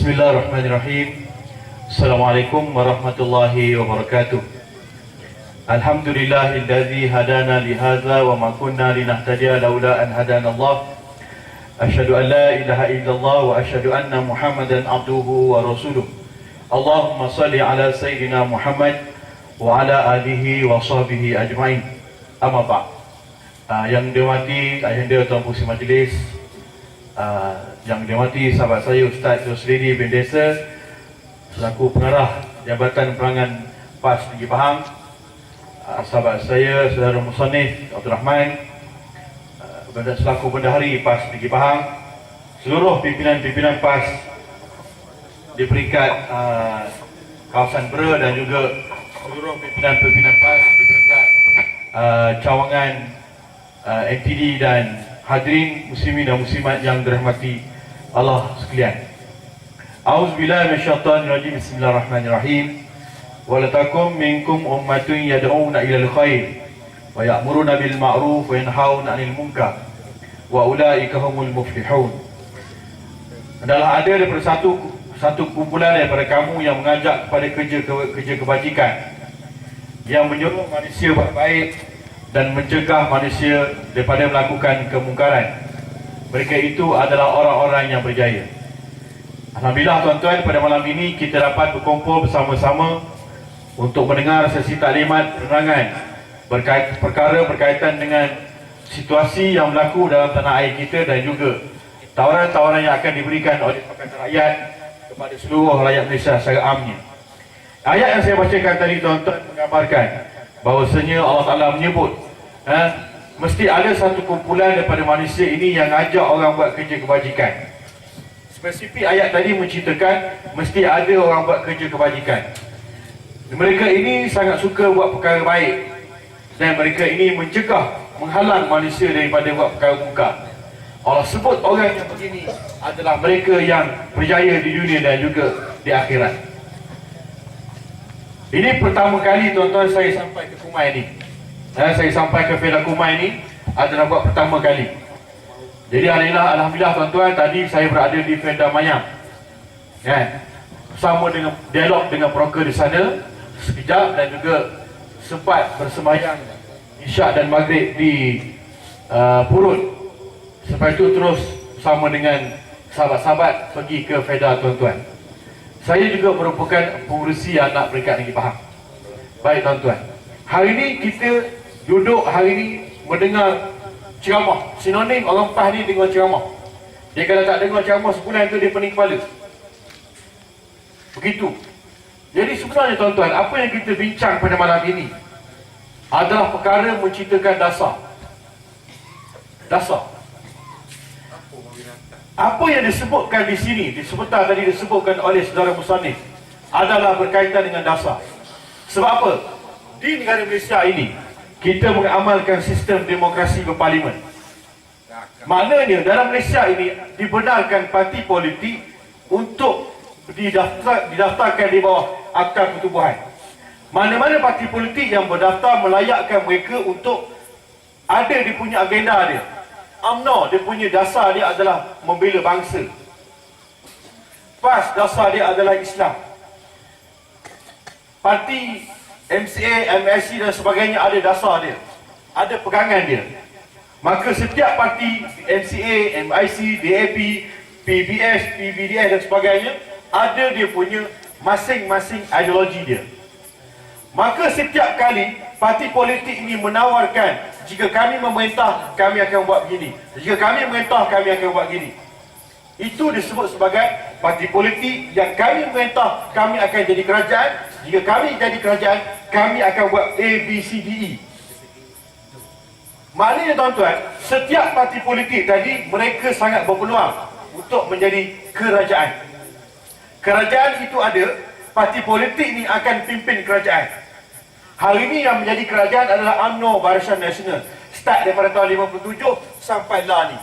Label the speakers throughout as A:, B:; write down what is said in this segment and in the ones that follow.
A: Bismillahirrahmanirrahim. Assalamualaikum warahmatullahi wabarakatuh. Alhamdulillahilladzi hadana lihadza wa ma kunna linahtadiya laula an hadana Allah. Asyhadu an la ilaha illallah wa asyhadu anna Muhammadan abduhu wa rasuluh. Allahumma salli ala sayyidina Muhammad wa ala alihi wa sahbihi ajma'in. Amma ba'd. Yang dihormati ayahanda Tuan Pengerusi Majlis, yang dihormati sahabat saya Ustaz Rosli bin Desa selaku pengarah Jabatan Perangan PAS Negeri Pahang, sahabat saya Saudara Musannif Abdul Rahman selaku Bendahari PAS Negeri Pahang, seluruh pimpinan-pimpinan PAS di peringkat kawasan Bera dan juga seluruh pimpinan-pimpinan PAS di peringkat cawangan NTD dan hadirin muslimin dan muslimat yang dirahmati Allah sekalian. A'udzubillahi minasyaitonir rajim. Bismillahirrahmanirrahim. Wa la takum minkum ummatun yad'una ilal khair wa ya'muruna bil ma'ruf wa yanhauna 'anil munkar wa ulaika humul muflihun. Adalah ada daripada satu kumpulan daripada kamu yang mengajak kepada kerja kebajikan, yang menyuruh manusia buat baik dan mencegah manusia daripada melakukan kemungkaran. Mereka itu adalah orang-orang yang berjaya. Alhamdulillah tuan-tuan, pada malam ini kita dapat berkumpul bersama-sama untuk mendengar sesi taklimat penerangan perkara berkaitan dengan situasi yang berlaku dalam tanah air kita dan juga tawaran-tawaran yang akan diberikan oleh Pakatan Rakyat kepada seluruh rakyat Malaysia secara amnya. Ayat yang saya bacakan tadi tuan-tuan menggambarkan bahawasanya Allah Ta'ala menyebut mesti ada satu kumpulan daripada manusia ini yang ajak orang buat kerja kebajikan. Spesifik ayat tadi menceritakan mesti ada orang buat kerja kebajikan. Mereka ini sangat suka buat perkara baik dan mereka ini menghalang manusia daripada buat perkara mungkar. Allah sebut orang yang begini adalah mereka yang berjaya di dunia dan juga di akhirat. Ini pertama kali tuan-tuan saya sampai ke Kumai ni. Saya sampai ke Fedah Kumai ni adalah buat pertama kali. Jadi alhamdulillah tuan-tuan, tadi saya berada di Fedah Mayang, bersama dengan dialog dengan broker di sana sekejap dan juga sempat bersembahyang Isyak dan Maghrib di Purut. Lepas itu terus bersama dengan sahabat-sahabat pergi ke Fedah tuan-tuan. Saya juga merupakan pengurusi anak peringkat Negeri Pahang. Baik tuan-tuan, hari ini kita duduk mendengar ceramah. Sinonim orang PAS ni dengar ceramah. Dia kalau tak dengar ceramah sebulan tu dia pening kepala. Begitu. Jadi sebenarnya tuan-tuan, apa yang kita bincang pada malam ini adalah perkara menceritakan dasar. Apa yang disebutkan di sini, disebutkan oleh saudara Musannif adalah berkaitan dengan dasar. Sebab apa? Di negara Malaysia ini kita mengamalkan sistem demokrasi berparlimen. Maknanya dalam Malaysia ini dibenarkan parti politik untuk didaftarkan di bawah Akta Pertubuhan. Mana-mana parti politik yang berdaftar melayakkan mereka untuk ada dia punya agenda dia. UMNO dia punya dasar dia adalah membela bangsa. PAS dasar dia adalah Islam. Parti MCA, MSC dan sebagainya ada dasar dia, ada pegangan dia. Maka setiap parti MCA, MIC, DAP, PBS, PBDS dan sebagainya ada dia punya masing-masing ideologi dia. Maka setiap kali parti politik ini menawarkan, jika kami memerintah kami akan buat begini, jika kami memerintah kami akan buat begini, itu disebut sebagai parti politik yang kami memerintah kami akan jadi kerajaan, jika kami jadi kerajaan kami akan buat A, B, C, D, E. Maknanya tuan-tuan, setiap parti politik tadi mereka sangat berpeluang untuk menjadi kerajaan. Kerajaan itu ada, parti politik ni akan pimpin kerajaan. Hari ini yang menjadi kerajaan adalah UMNO Barisan Nasional. Start daripada tahun 57 sampai lah ni.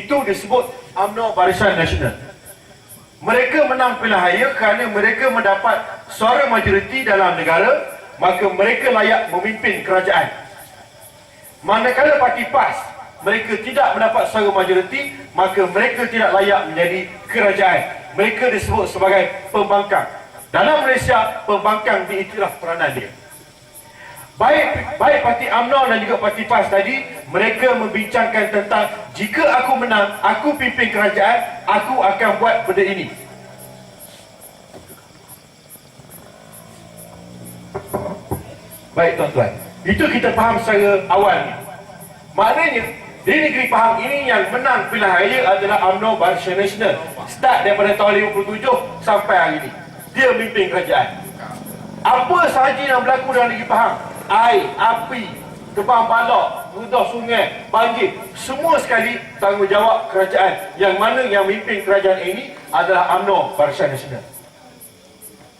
A: Itu disebut UMNO Barisan Nasional. Mereka menang pilihan raya kerana mereka mendapat suara majoriti dalam negara, maka mereka layak memimpin kerajaan. Manakala parti PAS mereka tidak mendapat suara majoriti, maka mereka tidak layak menjadi kerajaan.
B: mereka disebut sebagai pembangkang. Dalam Malaysia, pembangkang diiktiraf peranan dia. Baik parti UMNO dan juga parti PAS tadi, mereka membincangkan tentang jika aku menang, aku pimpin kerajaan, aku akan buat benda ini. Baik tuan-tuan, itu kita faham secara awal ni. Maknanya di negeri Pahang ini yang menang pilihan raya adalah UMNO Barisan Nasional. Start daripada tahun 57 sampai hari ini, dia memimpin kerajaan. Apa sahaja yang berlaku dalam negeri Pahang, air, api, tebang balak, mudah sungai, banjir, semua sekali tanggungjawab kerajaan. Yang mana yang memimpin kerajaan ini adalah UMNO Barisan Nasional.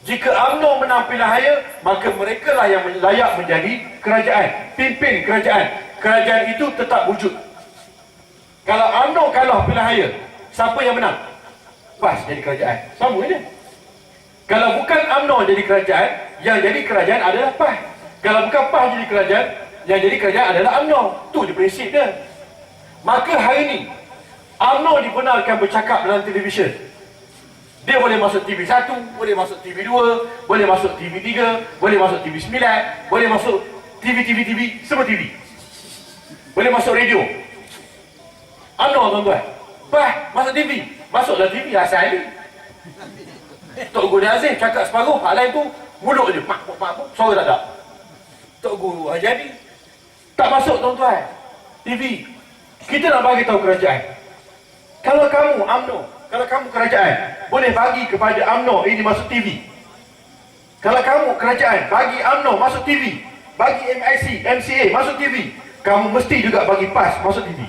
B: Jika UMNO menang pilihan raya, maka mereka lah yang layak menjadi kerajaan, pimpin kerajaan. Kerajaan itu tetap wujud. Kalau UMNO kalah pilihan raya, siapa yang menang? PAS jadi kerajaan. Sama je. Kalau bukan UMNO jadi kerajaan, yang jadi kerajaan adalah PAS. Kalau bukan PAS jadi kerajaan, yang jadi kerajaan adalah UMNO. Tu je prinsip dia. Maka hari ini UMNO dibenarkan bercakap dalam televisyen. Dia boleh masuk TV 1, boleh masuk TV 2, boleh masuk TV 3, boleh masuk TV 9, boleh masuk TV, semua TV. Boleh masuk radio. UMNO tuan-tuan. Masuk TV. Masuklah TV asal ni. Tok Guru Aziz cakap separuh, hal lain tu mulut je. Mak, suara tak ada. Tok Guru Hajadi tak masuk tuan-tuan. TV. Kita nak bagi tahu kerajaan. Kalau kamu UMNO, kalau kamu kerajaan, boleh bagi kepada UMNO ini masuk TV. Kalau kamu kerajaan bagi UMNO masuk TV, bagi MIC, MCA masuk TV, kamu mesti juga bagi PAS masuk TV.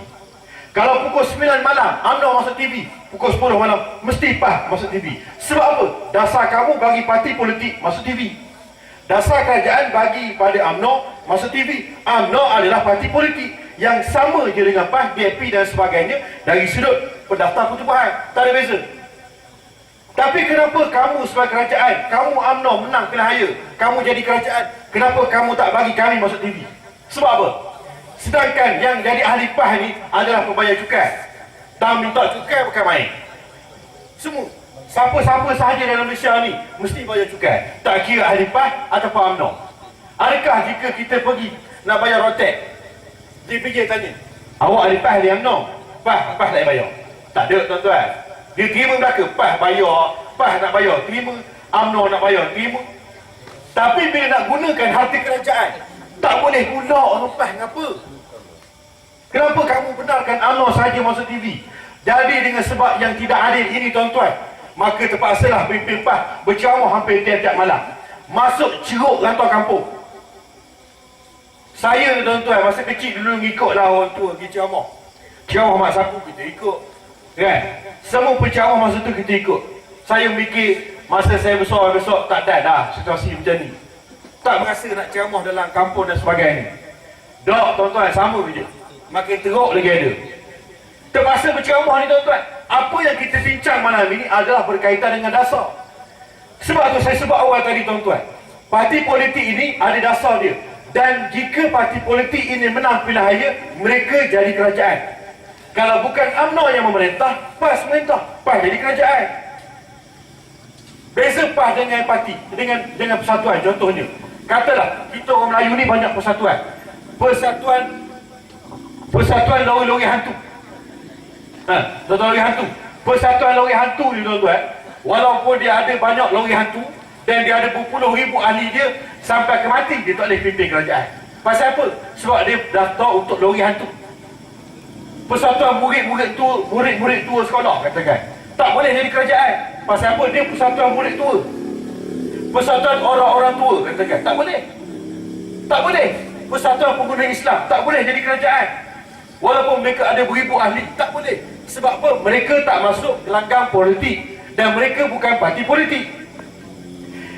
B: Kalau pukul 9 malam UMNO masuk TV, pukul 10 malam mesti PAS masuk TV. Sebab apa? Dasar kamu bagi parti politik masuk TV. Dasar kerajaan bagi pada UMNO masuk TV. UMNO adalah parti politik yang sama je dengan PAS, BNP dan sebagainya dari sudut pendaftar pertubuhan. Tak ada beza. Tapi kenapa kamu sebagai kerajaan, kamu UMNO menang pilihan raya, kamu jadi kerajaan, kenapa kamu tak bagi kami masuk TV? Sebab apa? Sedangkan yang jadi ahli PAS ni adalah pembayar cukai. Tak minta cukai bukan main. Semua siapa-siapa sahaja dalam Malaysia ni mesti bayar cukai. Tak kira ahli PAS ataupun UMNO. Adakah jika kita pergi nak bayar rotek, dia pergi tanya, awak ahli PAS, ahli UMNO? PAS tak payah bayar. Tak ada tuan-tuan. Dia terima belaka, PAS bayar, PAS nak bayar, terima, UMNO nak bayar, terima. Tapi bila nak gunakan harta kerajaan, tak boleh guna orang PAS. Kenapa? Kenapa kamu benarkan UMNO sahaja masuk TV? Jadi dengan sebab yang tidak adil ini tuan-tuan, maka terpaksalah pemimpin PAS berceramah hampir tiap-tiap malam. Masuk ceruk rantau kampung. Saya tuan-tuan masa kecil dulu ngikutlah orang tua pergi ceramah. Ceramah mak sapu kita ikut. Kan? Semua penceramah masa tu kita ikut. Saya mikir masa saya besar tak ada dah situasi macam ni. Tak berasa nak ceramah dalam kampung dan sebagainya. Dok tuan-tuan sama je. Makin teruk lagi ada. Terpaksa berceramah ni tuan-tuan. Apa yang kita bincang malam ini adalah berkaitan dengan dasar. Sebab tu saya sebut awal tadi tuan-tuan. Parti politik ini ada dasar dia. Dan jika parti politik ini menang pilihan raya, mereka jadi kerajaan. Kalau bukan UMNO yang memerintah, PAS memerintah, PAS jadi kerajaan. Beza PAS dengan parti, dengan persatuan. Contohnya, katalah kita orang Melayu ni banyak persatuan. Persatuan lori-lori hantu. Lori hantu. Persatuan lori hantu ni tuan-tuan, walaupun dia ada banyak lori hantu dan dia ada berpuluh ribu ahli dia, sampai ke mati dia tak boleh pimpin kerajaan. Pasal apa? Sebab dia daftar untuk lori hantu. Persatuan murid-murid tua sekolah katakan, tak boleh jadi kerajaan. Pasal apa? Dia persatuan murid tua. Persatuan orang-orang tua katakan, tak boleh. Tak boleh. Persatuan pengguna Islam tak boleh jadi kerajaan. Walaupun mereka ada beribu ahli, tak boleh. Sebab apa? Mereka tak masuk gelanggang politik dan mereka bukan parti politik.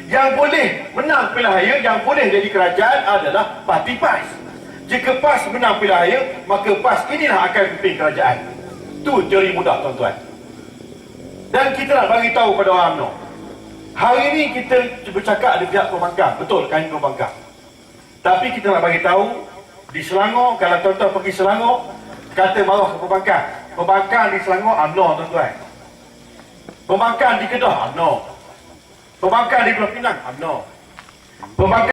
B: Yang boleh menang pilihan raya, yang boleh jadi kerajaan adalah parti PAS. Jika PAS menang pilihan raya, maka PAS inilah akan pimpin kerajaan. Itu teori mudah tuan-tuan. Dan kita nak bagi tahu pada orang UMNO. Hari ini kita bercakap ada pihak pembangkang. Betul, kami pembangkang. Tapi kita nak bagi tahu di Selangor, kalau tuan-tuan pergi Selangor, kata marah ke pembangkang. Pembangkang di Selangor UMNO tuan-tuan. Pembangkang di Kedah, UMNO. Pembangkang di Pulau Pinang, UMNO. Pembangkang